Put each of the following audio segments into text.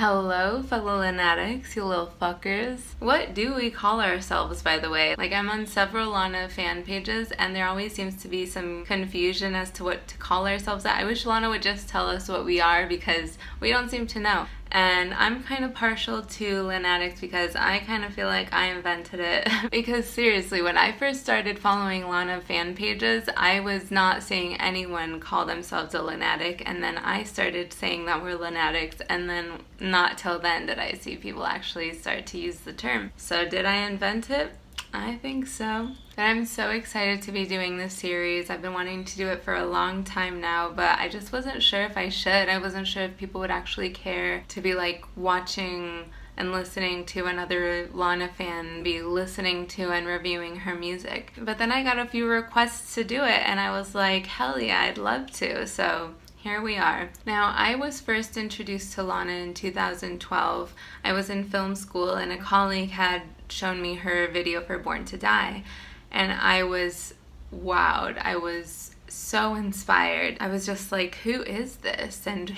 Hello, fellow Lanatics, you little fuckers. What do we call ourselves, by the way? Like, I'm on several Lana fan pages, and there always seems to be some confusion as to what to call ourselves at. I wish Lana would just tell us what we are, because we don't seem to know. And I'm kind of partial to Lanatics because I kind of feel like I invented it. Because seriously, when I first started following Lana fan pages, I was not seeing anyone call themselves a Lanatic, and then I started saying that we're Lanatics, and then not till then did I see people actually start to use the term. So did I invent it? I think so. But I'm so excited to be doing this series. I've been wanting to do it for a long time now, but I just wasn't sure if I should. I wasn't sure if people would actually care to be like watching and listening to another Lana fan be listening to and reviewing her music. But then I got a few requests to do it, and I was like, hell yeah, I'd love to. So here we are. Now, I was first introduced to Lana in 2012. I was in film school, and a colleague had shown me her video for Born to Die, and I was wowed. I was so inspired. I was just like, who is this, and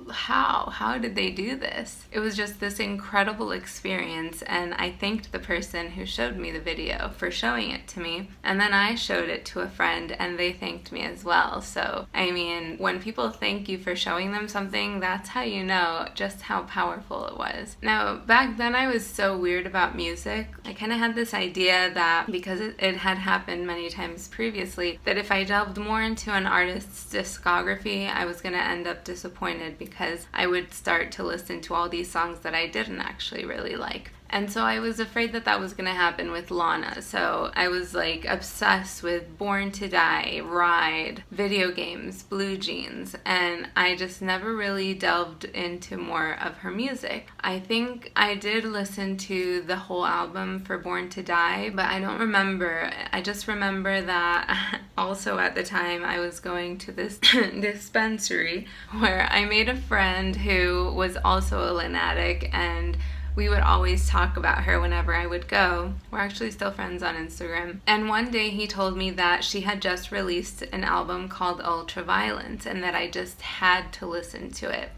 how did they do this? It was just this incredible experience, and I thanked the person who showed me the video for showing it to me, and then I showed it to a friend and they thanked me as well. So I mean, when people thank you for showing them something, that's how you know just how powerful it was. Now, back then I was so weird about music. I kind of had this idea that because it had happened many times previously, that if I delved more into an artist's discography, I was going to end up disappointed, because I would start to listen to all these songs that I didn't actually really like. And so I was afraid that that was going to happen with Lana. So I was like obsessed with Born to Die, Ride, video games, Blue Jeans, and I just never really delved into more of her music. I think I did listen to the whole album for Born to Die, but I don't remember. I just remember that also at the time I was going to this dispensary where I made a friend who was also a Lanatic, and we would always talk about her whenever I would go. We're actually still friends on Instagram. And one day he told me that she had just released an album called Ultraviolence, and that I just had to listen to it.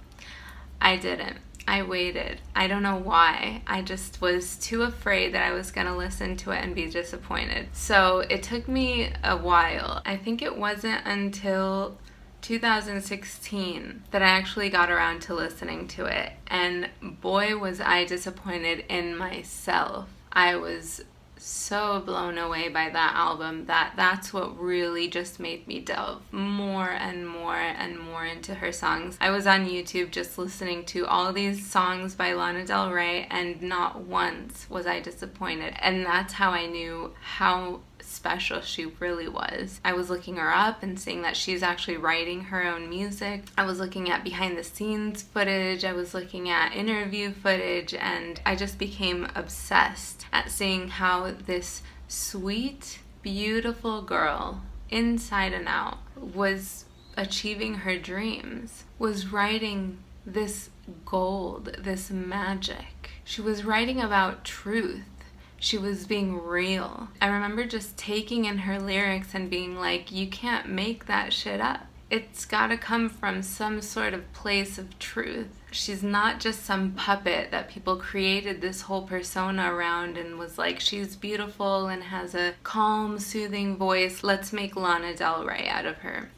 I didn't. I waited. I don't know why. I just was too afraid that I was gonna listen to it and be disappointed. So it took me a while. I think it wasn't until 2016 that I actually got around to listening to it, and boy was I disappointed in myself. I was so blown away by that album that's what really just made me delve more and more and more into her songs. I was on YouTube just listening to all these songs by Lana Del Rey, and not once was I disappointed, and that's how I knew how special she really was. I was looking her up and seeing that she's actually writing her own music. I was looking at behind the scenes footage. I was looking at interview footage, and I just became obsessed at seeing how this sweet, beautiful girl, inside and out, was achieving her dreams, was writing this gold, this magic. She was writing about truth. She was being real. I remember just taking in her lyrics and being like, you can't make that shit up. It's gotta come from some sort of place of truth. She's not just some puppet that people created this whole persona around and was like, she's beautiful and has a calm, soothing voice. Let's make Lana Del Rey out of her.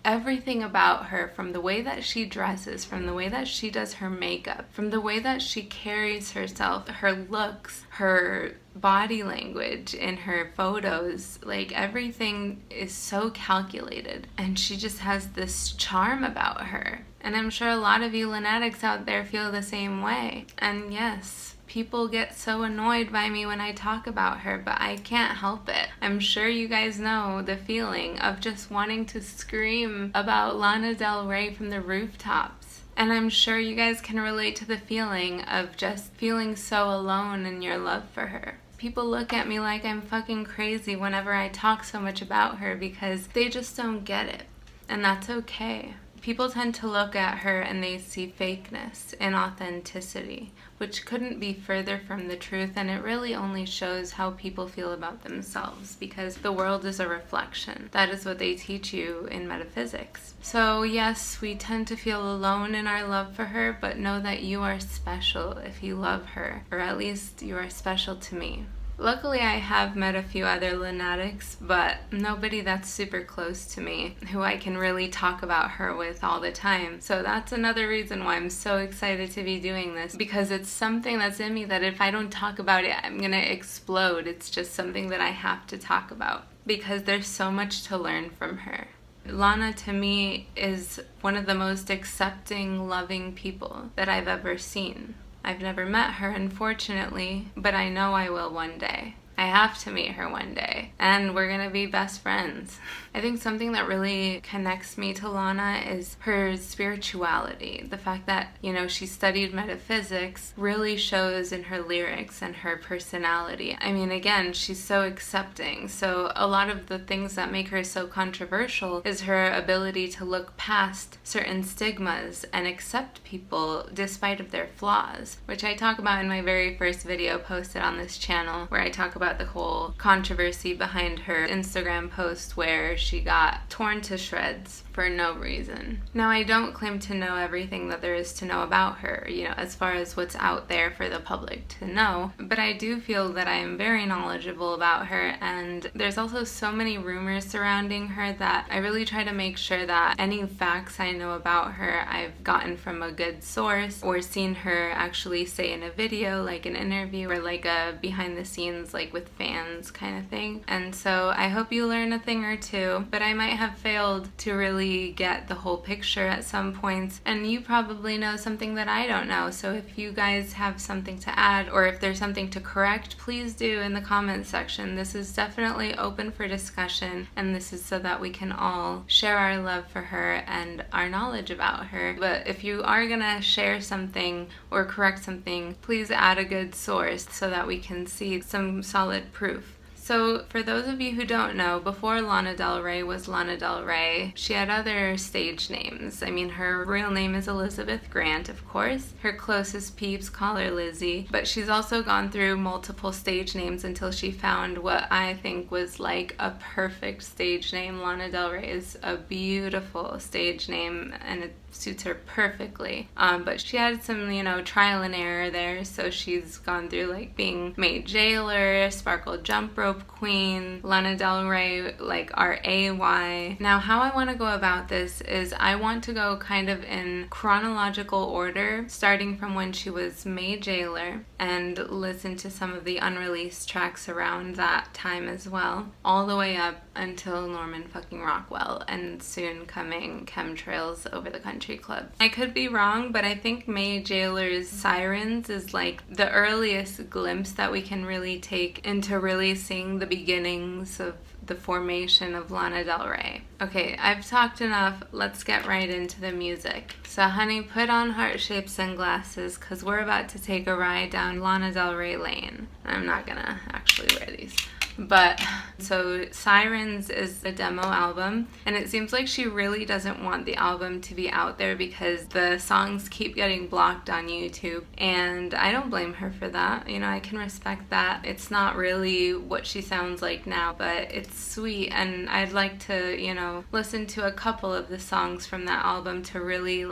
Everything about her, from the way that she dresses, from the way that she does her makeup, from the way that she carries herself, her looks, her body language in her photos, like everything is so calculated, and she just has this charm about her. And I'm sure a lot of you Lanatics out there feel the same way. And yes, people get so annoyed by me when I talk about her, but I can't help it. I'm sure you guys know the feeling of just wanting to scream about Lana Del Rey from the rooftops. And I'm sure you guys can relate to the feeling of just feeling so alone in your love for her. People look at me like I'm fucking crazy whenever I talk so much about her, because they just don't get it. And that's okay. People tend to look at her and they see fakeness and authenticity, which couldn't be further from the truth, and it really only shows how people feel about themselves, because the world is a reflection. That is what they teach you in metaphysics. So yes, we tend to feel alone in our love for her, but know that you are special if you love her, or at least you are special to me. Luckily, I have met a few other lunatics, but nobody that's super close to me who I can really talk about her with all the time. So that's another reason why I'm so excited to be doing this, because it's something that's in me that if I don't talk about it, I'm gonna explode. It's just something that I have to talk about because there's so much to learn from her. Lana, to me, is one of the most accepting, loving people that I've ever seen. I've never met her, unfortunately, but I know I will one day. I have to meet her one day, and we're gonna be best friends. I think something that really connects me to Lana is her spirituality. The fact that, she studied metaphysics really shows in her lyrics and her personality. I mean, again, she's so accepting. So a lot of the things that make her so controversial is her ability to look past certain stigmas and accept people despite of their flaws, which I talk about in my very first video posted on this channel, where I talk about the whole controversy behind her Instagram post where she got torn to shreds for no reason. Now, I don't claim to know everything that there is to know about her, as far as what's out there for the public to know, but I do feel that I am very knowledgeable about her, and there's also so many rumors surrounding her that I really try to make sure that any facts I know about her I've gotten from a good source or seen her actually say in a video, like an interview or like a behind the scenes, like with fans kind of thing. And so I hope you learn a thing or two, but I might have failed to really get the whole picture at some points, and you probably know something that I don't know. So if you guys have something to add, or if there's something to correct, please do in the comments section. This is definitely open for discussion, and this is so that we can all share our love for her and our knowledge about her. But if you are gonna share something or correct something, please add a good source so that we can see some solid proof. So for those of you who don't know, before Lana Del Rey was Lana Del Rey, she had other stage names. I mean, her real name is Elizabeth Grant, of course. Her closest peeps call her Lizzie, but she's also gone through multiple stage names until she found what I think was like a perfect stage name. Lana Del Rey is a beautiful stage name, and it suits her perfectly. But she had some, trial and error there, so she's gone through like being May Jailer, Sparkle Jump Rope Queen, Lana Del Rey, like R-A-Y. Now, how I want to go about this is I want to go kind of in chronological order, starting from when she was May Jailer, and listen to some of the unreleased tracks around that time as well, all the way up until Norman fucking Rockwell and soon coming Chemtrails Over the Country Club. I could be wrong, but I think May Jailer's Sirens is like the earliest glimpse that we can really take into really seeing the beginnings of the formation of Lana Del Rey. Okay, I've talked enough. Let's get right into the music. So honey, put on heart-shaped sunglasses because we're about to take a ride down Lana Del Rey lane. I'm not gonna actually wear these. But so Sirens is a demo album, and it seems like she really doesn't want the album to be out there because the songs keep getting blocked on YouTube, and I don't blame her for that. I can respect that. It's not really what she sounds like now, but it's sweet, and I'd like to, listen to a couple of the songs from that album to really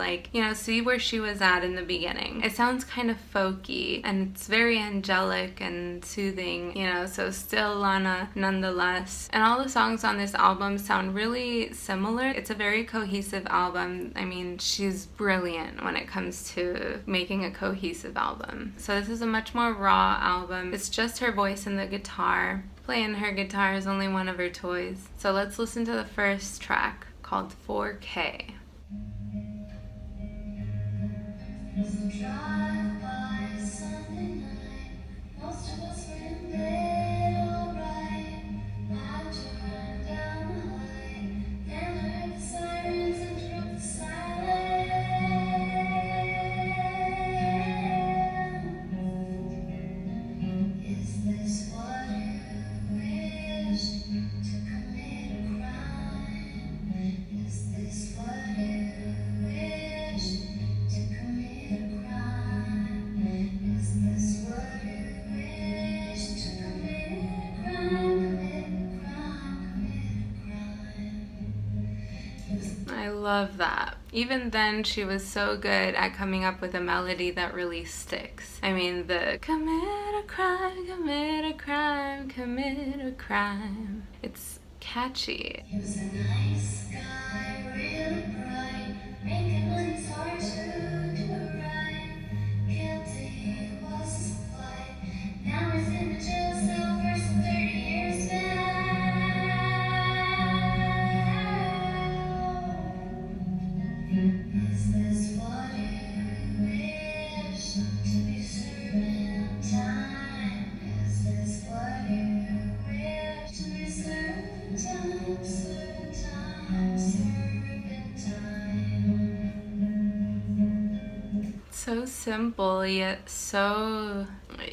see where she was at in the beginning. It sounds kind of folky, and it's very angelic and soothing, so still Lana nonetheless. And all the songs on this album sound really similar. It's a very cohesive album. I mean, she's brilliant when it comes to making a cohesive album. So this is a much more raw album. It's just her voice and the guitar. Playing her guitar is only one of her toys. So let's listen to the first track called 4K. As we drive by Sunday night, most of us were in bed alright. I turned down the light and heard the sirens interrupt the silence. Is this what you wished to commit a crime? Is this what you love that. Even then, she was so good at coming up with a melody that really sticks. I mean, the commit a crime, commit a crime, commit a crime. It's catchy. He was a nice guy, really bright, making money's hard to do right. Guilty was his plight. Now he's in the jail cell for some 30 years now. Is this what you wish to be serving time? Is this what you wish to be serving time, serving time, serving time? So simple, yet so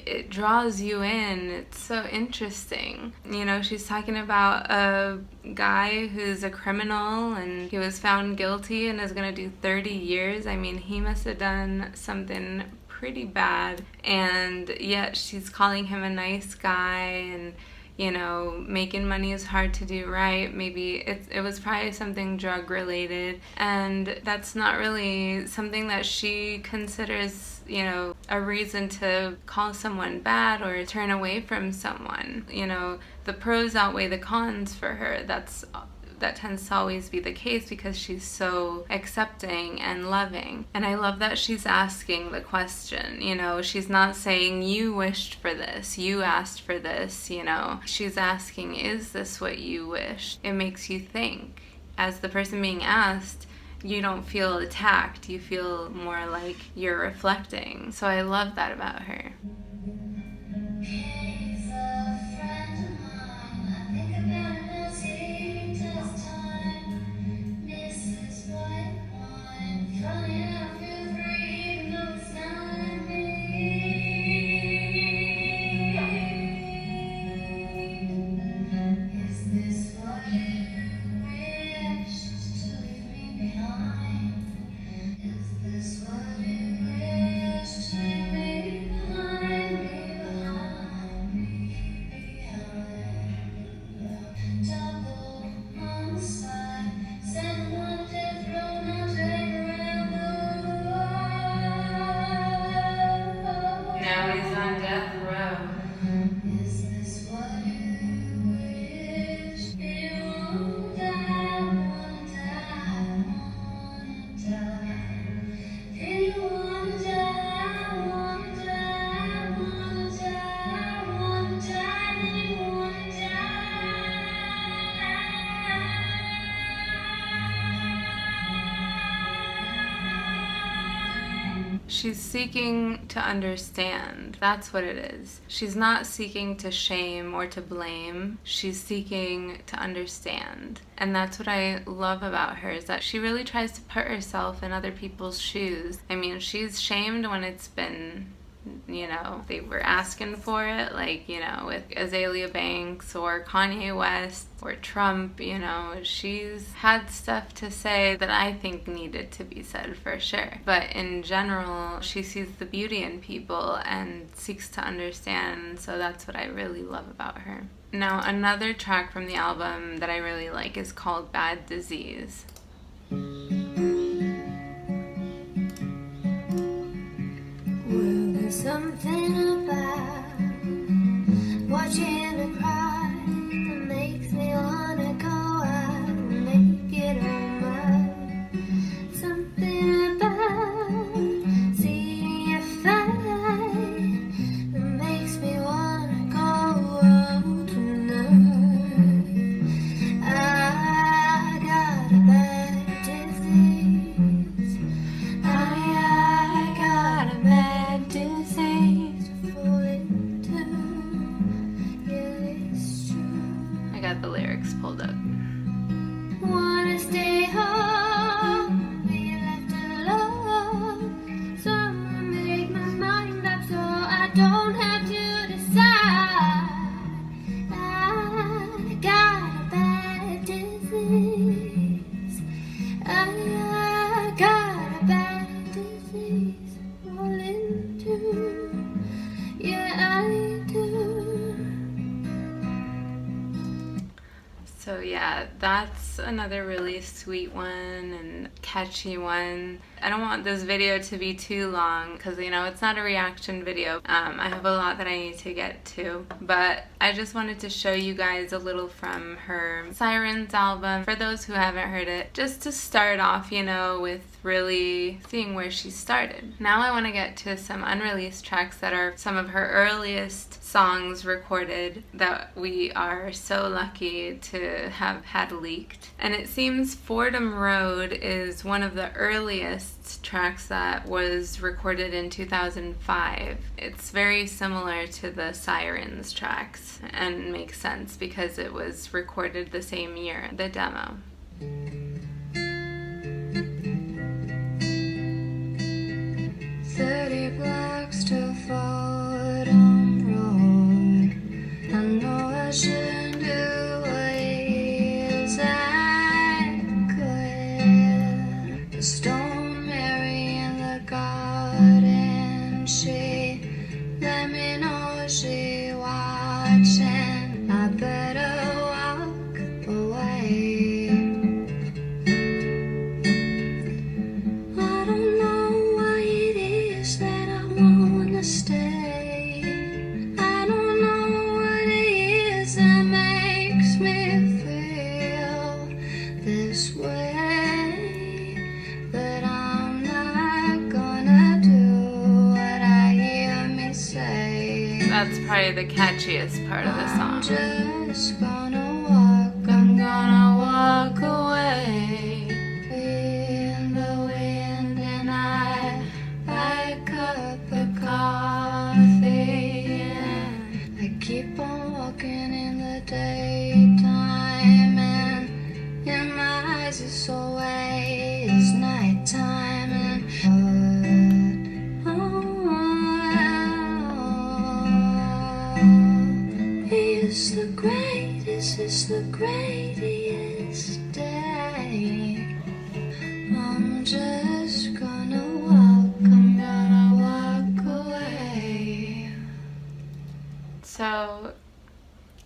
it draws you in. It's so interesting. You know, she's talking about a guy who's a criminal and he was found guilty and is gonna do 30 years. I mean, he must have done something pretty bad, and yet she's calling him a nice guy. And you know, making money is hard to do right. Maybe it was probably something drug related, and that's not really something that she considers, you know, a reason to call someone bad or turn away from someone. You know, the pros outweigh the cons for her. That tends to always be the case because she's so accepting and loving. And I love that she's asking the question, you know, she's not saying you wished for this, you asked for this, you know. She's asking, is this what you wish? It makes you think. As the person being asked, you don't feel attacked, you feel more like you're reflecting. So I love that about her. He's a friend of mine. I think about him as he does time. Mrs. White Wine. Funny how I feel for you, even though it's not me. Is this what you wished to leave me behind? Is this what you wished to leave me behind? Double on the side, send him on death row, now take around the Now he's on death row. Is this what you wish? You wanna die, wanna die, wanna die. If you wanna die, wanna die, wanna die, wanna die, then you wanna die. She's seeking to understand. That's what it is. She's not seeking to shame or to blame. She's seeking to understand. And that's what I love about her, is that she really tries to put herself in other people's shoes. I mean, she's shamed when it's been, you know, they were asking for it, like, you know, with Azalea Banks or Kanye West or Trump. You know, she's had stuff to say that I think needed to be said for sure. But in general, she sees the beauty in people and seeks to understand, so that's what I really love about her. Now, another track from the album that I really like is called Bad Disease. Something about watching her cry that makes me wanna go out and make it alright. Something about seeing your fight that makes me wanna go out tonight. I got a bad disease. I got a bad disease to fall into. Yeah, it's true. I got the lyrics pulled up. Wanna stay home, be left alone. Someone make my mind up so I don't have to decide. I got a bad disease. I got a bad disease to fall into. Yeah, I do. So yeah, that's another really sweet one and catchy one. I don't want this video to be too long because, you know, it's not a reaction video. I have a lot that I need to get to, but I just wanted to show you guys a little from her Sirens album for those who haven't heard it, just to start off, you know, with really seeing where she started. Now I want to get to some unreleased tracks that are some of her earliest songs recorded that we are so lucky to have had leaked. And it seems Fordham Road is one of the earliest tracks that was recorded in 2005. It's very similar to the Sirens tracks and makes sense because it was recorded the same year, the demo. 30 blocks to Fordham Road. I know I shouldn't do ways I could. The Stone Mary in the garden, she let me know she watching. I better walk away. Stay. I don't know what it is that makes me feel this way, but I'm not gonna do what I hear me say. That's probably the catchiest part of the song. I'm just gonna walk, I'm gonna walk away in the wind, and I like up a coffee, and I keep on walking in the daytime, and in my eyes it's always nighttime, and it's the greatest, it's the greatest day. I'm just gonna walk, I'm gonna walk away. So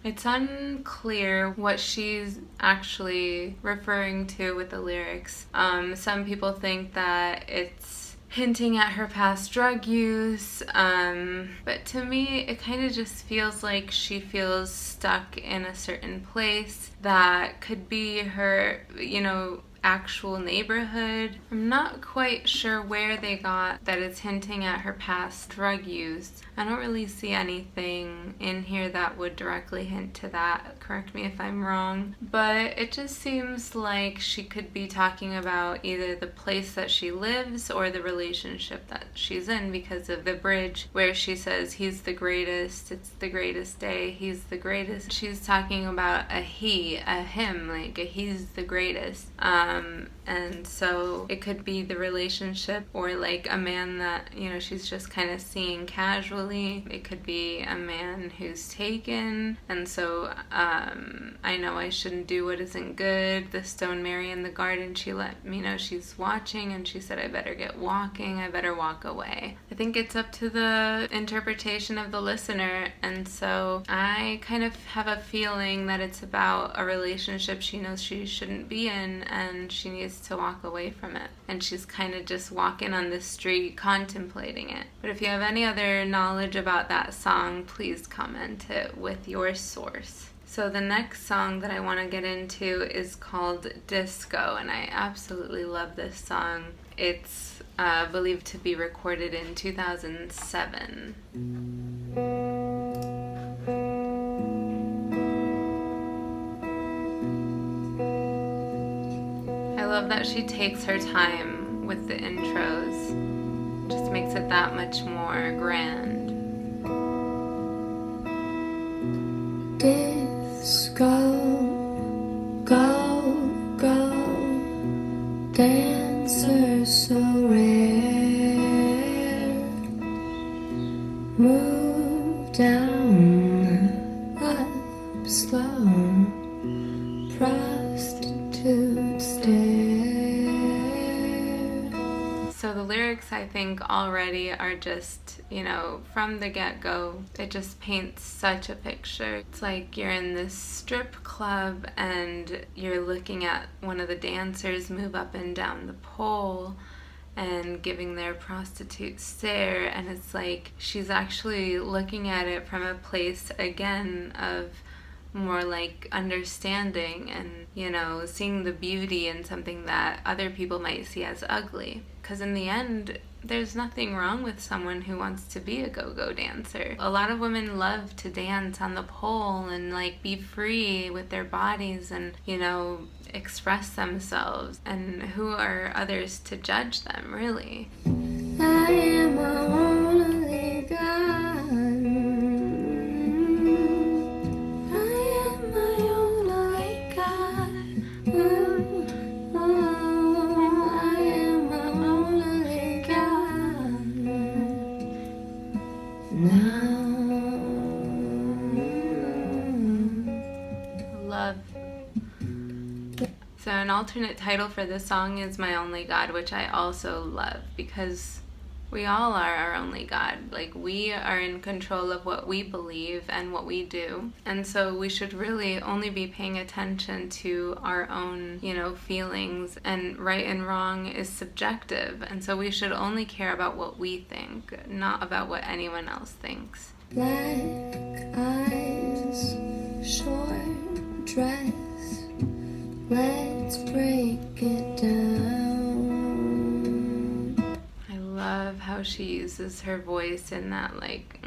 it's unclear what she's actually referring to with the lyrics. Some people think that it's hinting at her past drug use, but to me it kind of just feels like she feels stuck in a certain place that could be her, you know, actual neighborhood. I'm not quite sure where they got that it's hinting at her past drug use. I don't really see anything in here that would directly hint to that. Correct me if I'm wrong. But it just seems like she could be talking about either the place that she lives or the relationship that she's in, because of the bridge where she says he's the greatest, it's the greatest day, he's the greatest. She's talking about a he, a him, like a he's the greatest. And so it could be the relationship, or like a man that, you know, she's just kind of seeing casually. It could be a man who's taken, and so I know I shouldn't do what isn't good. The Stone Mary in the garden, she let me know she's watching, and she said I better get walking, I better walk away. I think it's up to the interpretation of the listener, and so I kind of have a feeling that it's about a relationship she knows she shouldn't be in, and she needs to walk away from it, and she's kind of just walking on the street contemplating it. But if you have any other knowledge about that song, please comment it with your source. So the next song that I want to get into is called Disco, and I absolutely love this song. It's believed to be recorded in 2007. I love that she takes her time with the intros. Just makes it that much more grand. Disco, go, go, dancer so rare. Move down, up slow, prostitute stare. So the lyrics, I think, already are just, from the get-go, it just paints such a picture. It's like you're in this strip club and you're looking at one of the dancers move up and down the pole and giving their prostitute stare, and it's like she's actually looking at it from a place, again, of more like understanding and, seeing the beauty in something that other people might see as ugly. Because in the end, there's nothing wrong with someone who wants to be a go-go dancer. A lot of women love to dance on the pole and like be free with their bodies and, express themselves. And who are others to judge them, really? I am my only God. So an alternate title for this song is My Only God, which I also love because we all are our only God. Like, we are in control of what we believe and what we do. And so we should really only be paying attention to our own, feelings. And right and wrong is subjective. And so we should only care about what we think, not about what anyone else thinks. Black eyes, short dress. Let's break it down. I love how she uses her voice in that, like,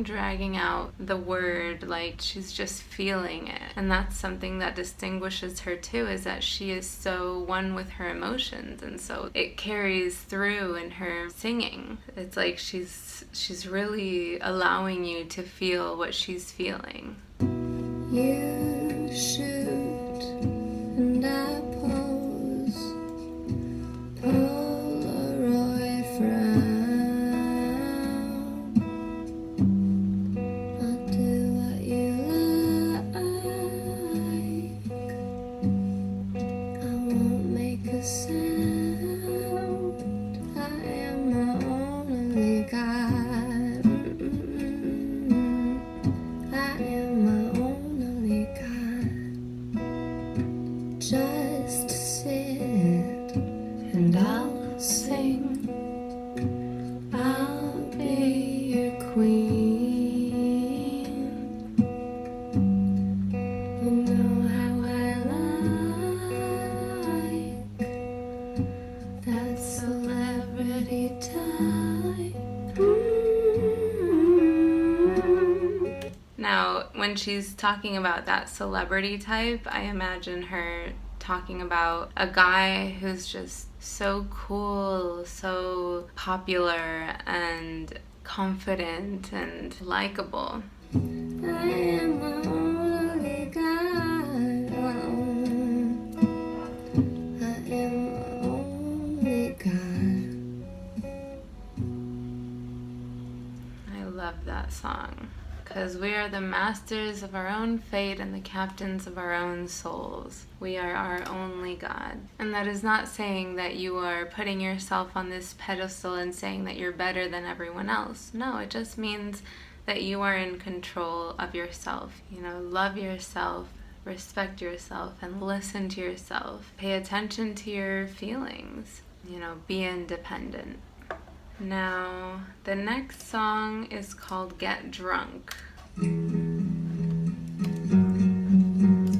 dragging out the word, like she's just feeling it. And that's something that distinguishes her too, is that she is so one with her emotions, and so it carries through in her singing. It's like she's really allowing you to feel what she's feeling. You shoot and I pose, Polaroid frown. I'll do what you like. I won't make a sound. I am my only God. I am my only God. Just sit and I'll sing. I'll be your queen. You know how I like that celebrity type. Now, when she's talking about that celebrity type, I imagine her talking about a guy who's just so cool, so popular, and confident, and likable. I am my only God. I am my only God. I love that song. Because we are the masters of our own fate and the captains of our own souls. We are our only God. And that is not saying that you are putting yourself on this pedestal and saying that you're better than everyone else. No, it just means that you are in control of yourself. Love yourself, respect yourself, and listen to yourself. Pay attention to your feelings. Be independent. Now, the next song is called Get Drunk.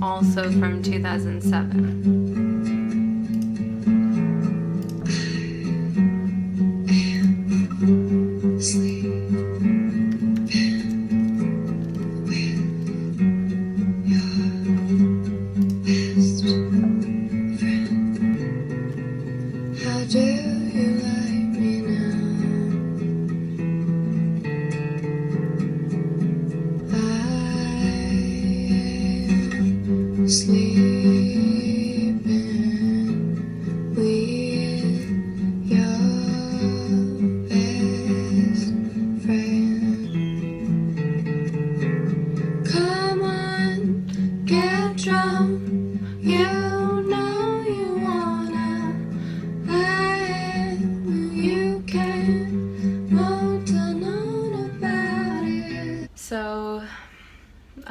Also from 2007. How do you like me now? I am sleeping.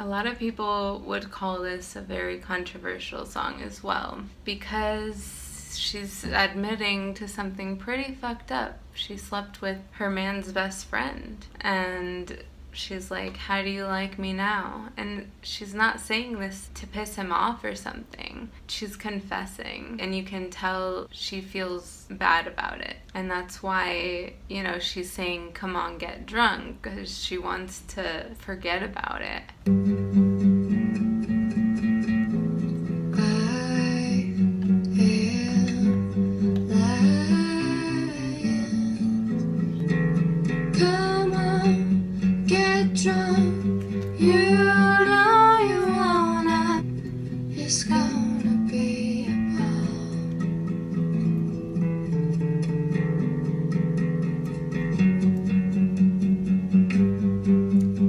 A lot of people would call this a very controversial song as well, because she's admitting to something pretty fucked up. She slept with her man's best friend, and she's like, how do you like me now? And she's not saying this to piss him off or something. She's confessing, and you can tell she feels bad about it. And that's why, you know, she's saying, come on, get drunk, because she wants to forget about it.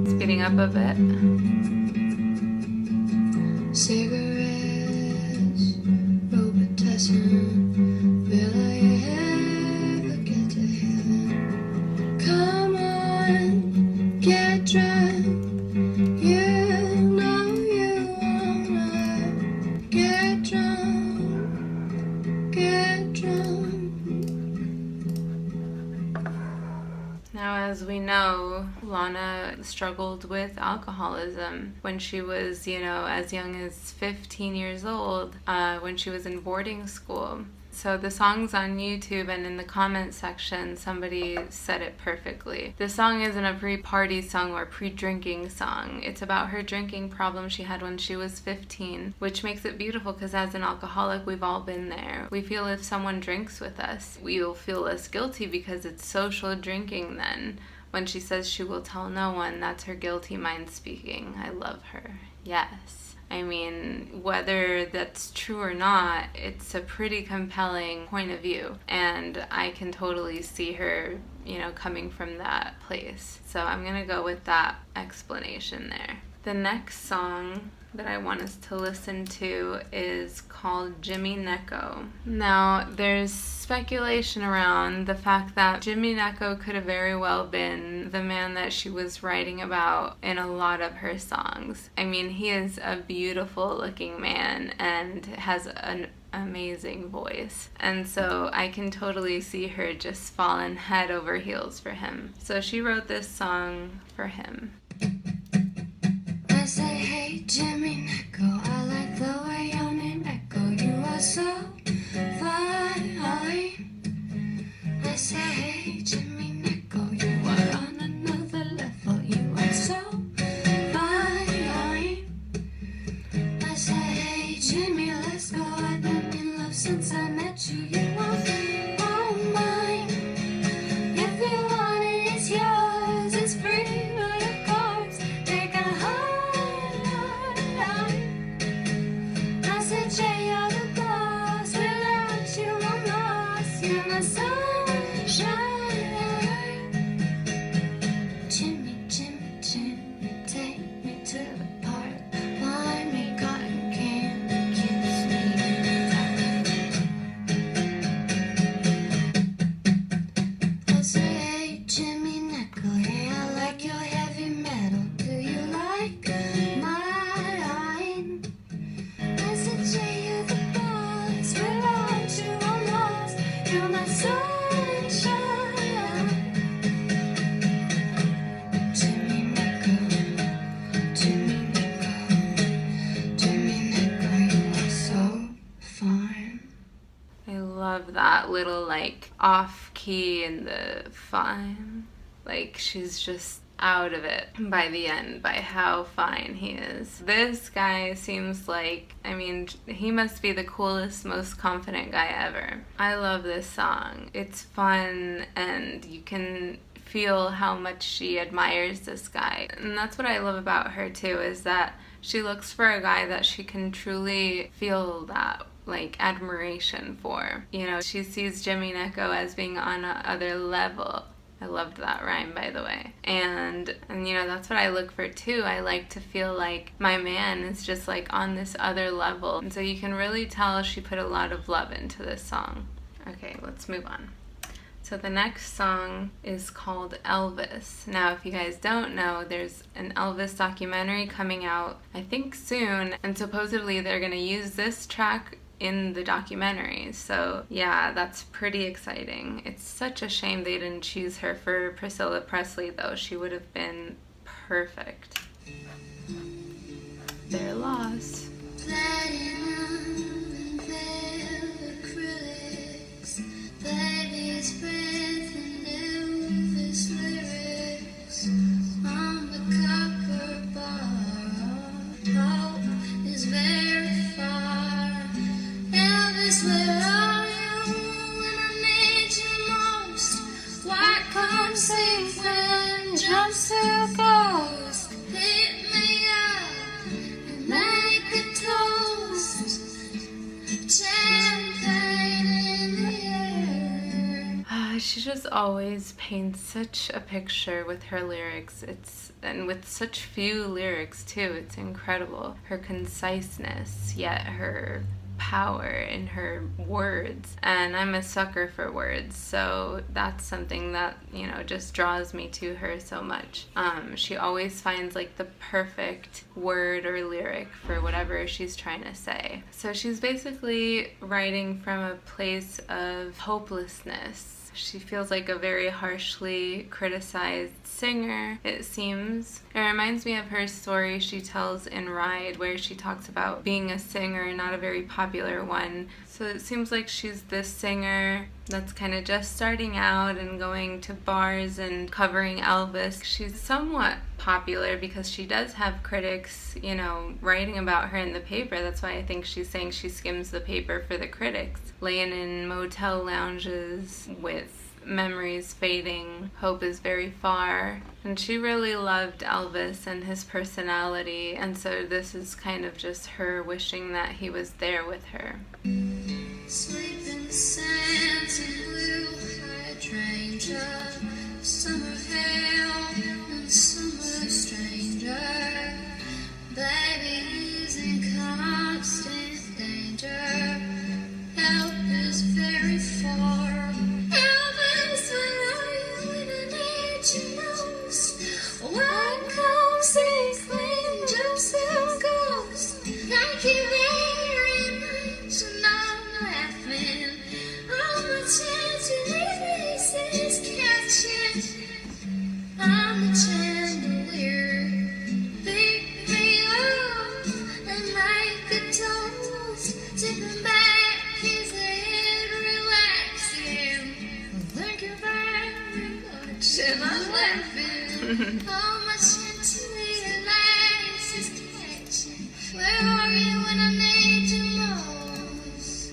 Speeding up a bit. Cigarettes, Robitussin, will I ever get to heaven? Come on, get drunk. You know you wanna get drunk, get drunk. Now, as we know, Lana struggled with alcoholism when she was, you know, as young as 15 years old, when she was in boarding school. So the song's on YouTube, and in the comment section, somebody said it perfectly. The song isn't a pre-party song or pre-drinking song. It's about her drinking problem she had when she was 15, which makes it beautiful because as an alcoholic, we've all been there. We feel if someone drinks with us, we will feel less guilty because it's social drinking then. When she says she will tell no one, that's her guilty mind speaking. I love her. Yes. I mean, whether that's true or not, it's a pretty compelling point of view. And I can totally see her, you know, coming from that place. So I'm going to go with that explanation there. The next song that I want us to listen to is called Gnecco. Now, there's speculation around the fact that Gnecco could have very well been the man that she was writing about in a lot of her songs. I mean, he is a beautiful looking man and has an amazing voice. And so I can totally see her just falling head over heels for him. So she wrote this song for him. I say, hey Jimmy Gnecco, I like the way your name echo. You are so fine. I say, hey Jimmy Gnecco, you are on another level. You are so fine. I say, hey Jimmy, let's go. I've been in love since I met you. You are all mine. If you want it, it's yours. It's free, but of course, take a high. I said, Jay, you're the boss. Without you, I'm lost. You're my sunshine. Jimmy, Jimmy, Jimmy, take me to the park. Buy me cotton candy, kiss me tight. I say, hey, Jimmy Gnecco, hey, I like your heavy metal. Do you like mine? I said, Jay, you're the boss. Without you, I'm lost. You're my sunshine. Jimmy Gnecco, Jimmy Gnecco, Jimmy Gnecco, you are so fine. I love that little like off key in the fine. Like she's just out of it by the end by how fine he is. This guy seems like, I mean, he must be the coolest, most confident guy ever. I love this song. It's fun and you can feel how much she admires this guy. And that's what I love about her too, is that she looks for a guy that she can truly feel that like admiration for. You know, she sees Jimmy Gnecco as being on another level. I loved that rhyme, by the way. And you know, that's what I look for too. I like to feel like my man is just like on this other level. And so you can really tell she put a lot of love into this song. Okay, let's move on. So the next song is called Elvis. Now, if you guys don't know, there's an Elvis documentary coming out, I think soon, and supposedly they're going to use this track in the documentary. So yeah, that's pretty exciting. It's such a shame they didn't choose her for Priscilla Presley, though. She would have been perfect. Their loss. Baby's breath and Elvis lyrics on the copper bar. Hope is very far. Elvis, where are you when I need you most? White comes sequin, jumpsuit ghost. Hit me up and make a toast. Champagne in the air. She just always paints such a picture with her lyrics. And with such few lyrics too. It's incredible. Her conciseness, yet her power in her words. And I'm a sucker for words, so that's something that, you know, just draws me to her so much. She always finds like the perfect word or lyric for whatever she's trying to say. So she's basically writing from a place of hopelessness. She feels like a very harshly criticized singer, it seems. It reminds me of her story she tells in Ride, where she talks about being a singer, not a very popular one. So it seems like she's this singer that's kind of just starting out and going to bars and covering Elvis. She's somewhat popular because she does have critics, you know, writing about her in the paper. That's why I think she's saying she skims the paper for the critics. Laying in motel lounges with memories fading, hope is very far. And she really loved Elvis and his personality, and so this is kind of just her wishing that he was there with her. Sleeping sands and blue hydrangea, summer hail and summer stranger. Baby's in constant danger. Help is very far. Elvis, where are you when I need you most? What comes in clean jumpsuit ghost? Thank you very much, and I'm laughing. All the chances is catching on the chandelier. Pick me up and make a toast. Tipping back his head, relaxing. Thank you very much, and I'm laughing. How much into realize is catching. Where are you when I need you most?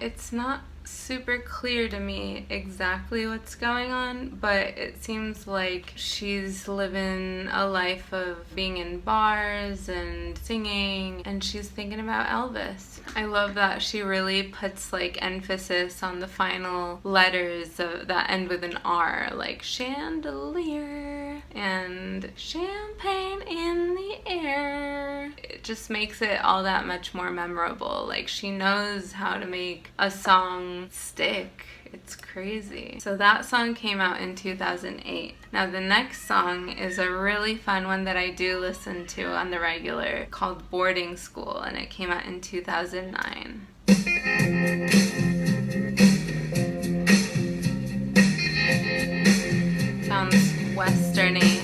It's not super clear to me exactly what's going on, but it seems like she's living a life of being in bars and singing, and she's thinking about Elvis. I love that she really puts like emphasis on the final letters that end with an R, like chandelier and champagne in the air. It just makes it all that much more memorable. Like, she knows how to make a song stick. It's crazy. So that song came out in 2008. Now the next song is a really fun one that I do listen to on the regular, called Boarding School, and it came out in 2009. Sounds westerny.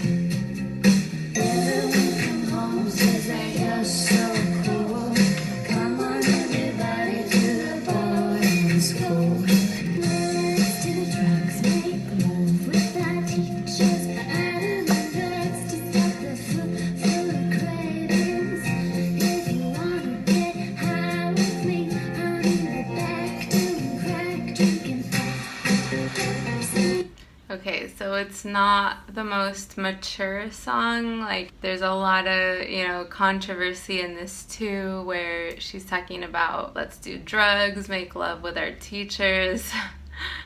Okay, so it's not the most mature song. Like, there's a lot of, you know, controversy in this too, where she's talking about let's do drugs, make love with our teachers.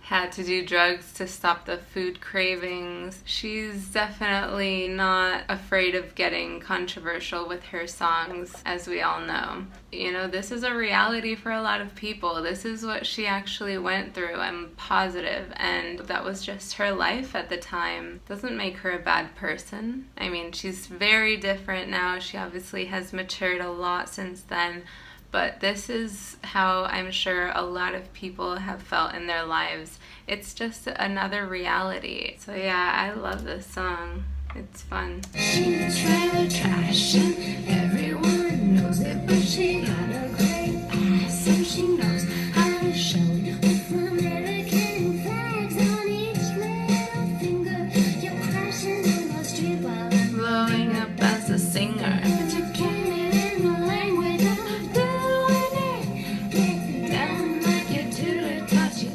Had to do drugs to stop the food cravings. She's definitely not afraid of getting controversial with her songs, as we all know. You know, this is a reality for a lot of people. This is what she actually went through, I'm positive, and that was just her life at the time. Doesn't make her a bad person. I mean, she's very different now. She obviously has matured a lot since then. But this is how I'm sure a lot of people have felt in their lives. It's just another reality. So yeah, I love this song. It's fun. She's trailer trash and everyone knows it, but she got a great ass and she knows how to show it with American flags on each little finger. You're crashing in the street while I'm Blowing up as a singer. but you can't in the language I'm doing it. Get down like you do to touch it.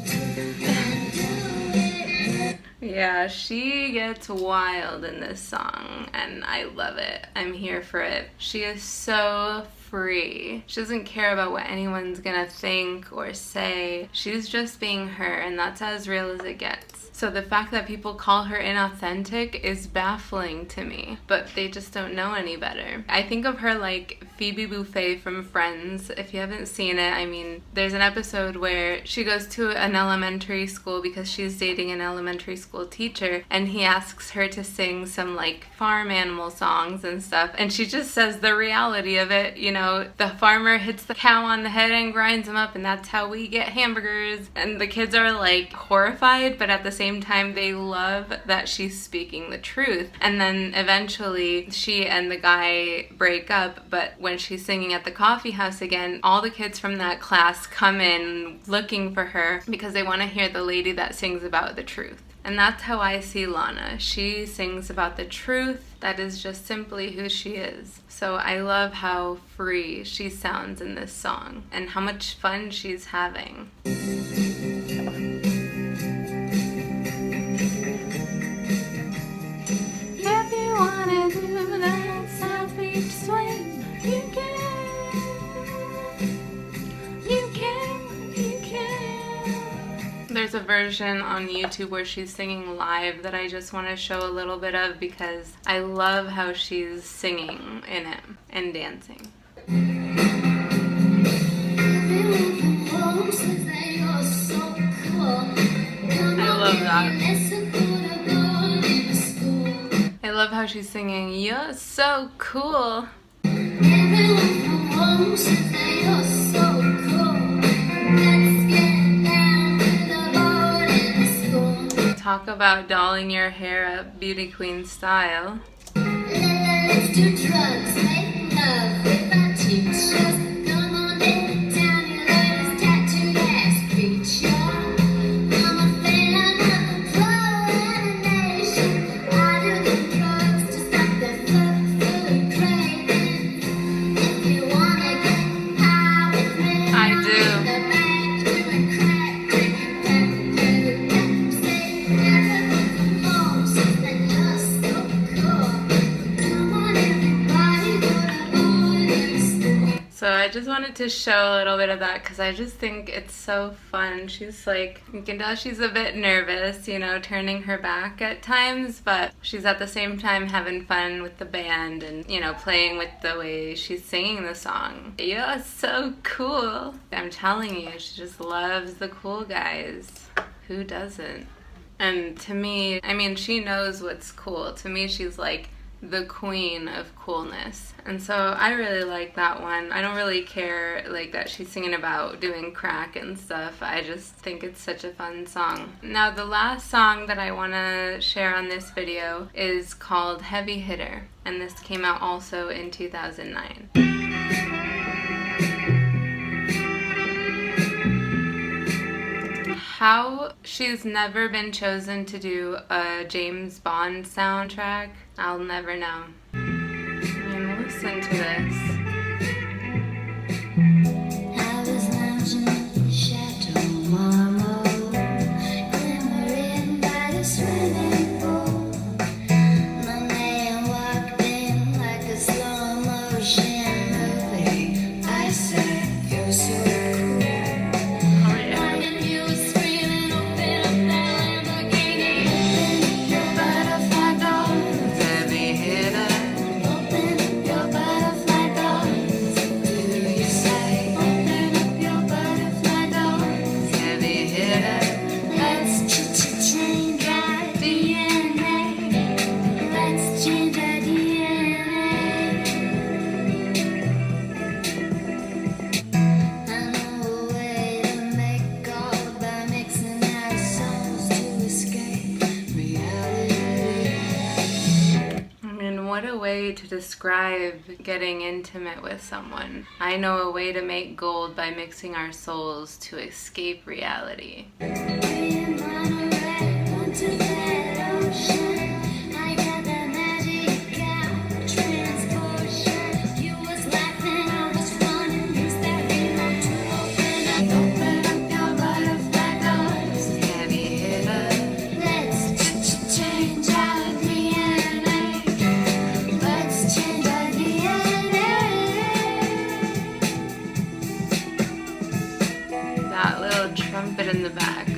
Yeah, she gets wild in this song, and I love it. I'm here for it. She is so free. She doesn't care about what anyone's gonna think or say. She's just being her, and that's as real as it gets. So the fact that people call her inauthentic is baffling to me, but they just don't know any better. I think of her like Phoebe Buffay from Friends. If you haven't seen it, I mean, there's an episode where she goes to an elementary school because she's dating an elementary school teacher, and he asks her to sing some like farm animal songs and stuff, and she just says the reality of it. You know, the farmer hits the cow on the head and grinds him up, and that's how we get hamburgers. And the kids are like horrified, but at the same time they love that she's speaking the truth. And then eventually she and the guy break up, but when she's singing at the coffee house again, all the kids from that class come in looking for her because they want to hear the lady that sings about the truth. And that's how I see Lana. She sings about the truth. That is just simply who she is. So I love how free she sounds in this song and how much fun she's having. If you wanna do that South Beach swing, you can. You can. You can. There's a version on YouTube where she's singing live that I just want to show a little bit of because I love how she's singing in it and dancing. I love that. I love how she's singing, "You're so cool." Talk about dolling your hair up beauty queen style. Let's do drugs, make love with our teachers. Come on in, tell me ladies, tattooed ass preacher. I'm a fan of the pro-animation. I do the drugs to stop the food craving. If you wanna get high with me, I do. the back doing crack, drinking Pepsi. Everyone from home says that you're so cool. Come on, everybody, go to boarding school. So I just wanted to show a little bit of that because I just think it's so fun. She's like, you can tell she's a bit nervous, you know, turning her back at times, but she's at the same time having fun with the band and, you know, playing with the way she's singing the song. You're so cool. I'm telling you, she just loves the cool guys. Who doesn't? And to me, I mean, she knows what's cool. To me, she's like the queen of coolness. And so I really like that one. I don't really care like that she's singing about doing crack and stuff. I just think it's such a fun song. Now the last song that I want to share on this video is called Heavy Hitter, and this came out also in 2009. How she's never been chosen to do a James Bond soundtrack, I'll never know. I mean, listen to this. I was lounging in the Chateau Marmot, glimmering by the swimming pool. My man walked in like a slow motion movie. I said, "You're so cool." Oh yeah. And he was screaming, "Oh What a way to describe getting intimate with someone. I know a way to make gold by mixing our souls to escape reality. That little trumpet in the back,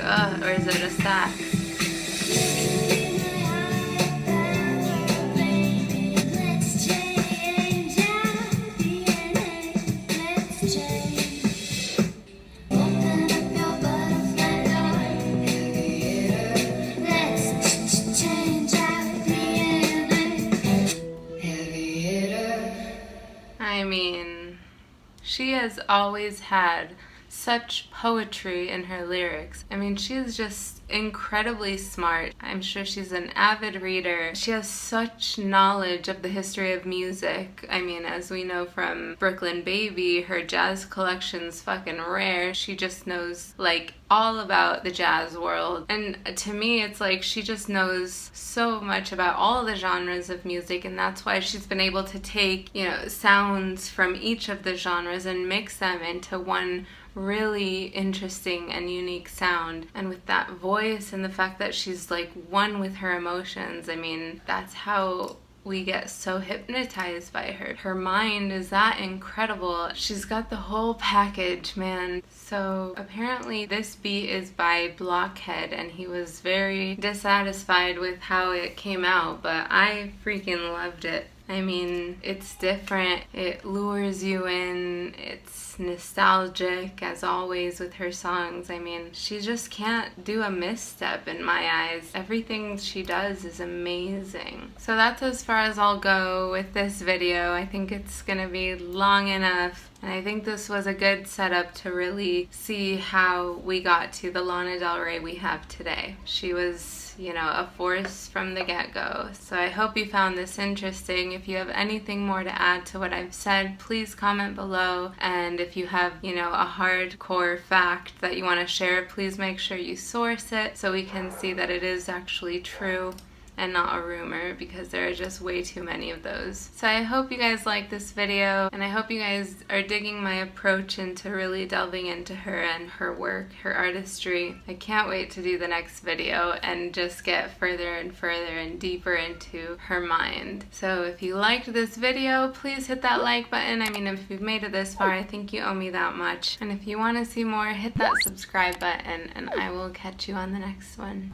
or is it a sax? I mean, she has always had such poetry in her lyrics. I mean, she is just incredibly smart. I'm sure she's an avid reader. She has such knowledge of the history of music. I mean, as we know from Brooklyn Baby, her jazz collection's fucking rare. She just knows, like, all about the jazz world. And to me, it's like she just knows so much about all the genres of music, and that's why she's been able to take, you know, sounds from each of the genres and mix them into one really interesting and unique sound. And with that voice and the fact that she's like one with her emotions, I mean, that's how we get so hypnotized by her. Her mind is that incredible. She's got the whole package, man. So apparently this beat is by Blockhead, and he was very dissatisfied with how it came out, but I freaking loved it. I mean, it's different, it lures you in, it's nostalgic as always with her songs. I mean, she just can't do a misstep in my eyes. Everything she does is amazing. So that's as far as I'll go with this video. I think it's gonna be long enough. And I think this was a good setup to really see how we got to the Lana Del Rey we have today. She was, you know, a force from the get-go. So I hope you found this interesting. If you have anything more to add to what I've said, please comment below. And if you have, you know, a hardcore fact that you want to share, please make sure you source it so we can see that it is actually true and not a rumor, because there are just way too many of those. So I hope you guys like this video, and I hope you guys are digging my approach into really delving into her and her work, her artistry. I can't wait to do the next video and just get further and further and deeper into her mind. So if you liked this video, please hit that like button. I mean, if you've made it this far, I think you owe me that much. And if you want to see more, hit that subscribe button, and I will catch you on the next one.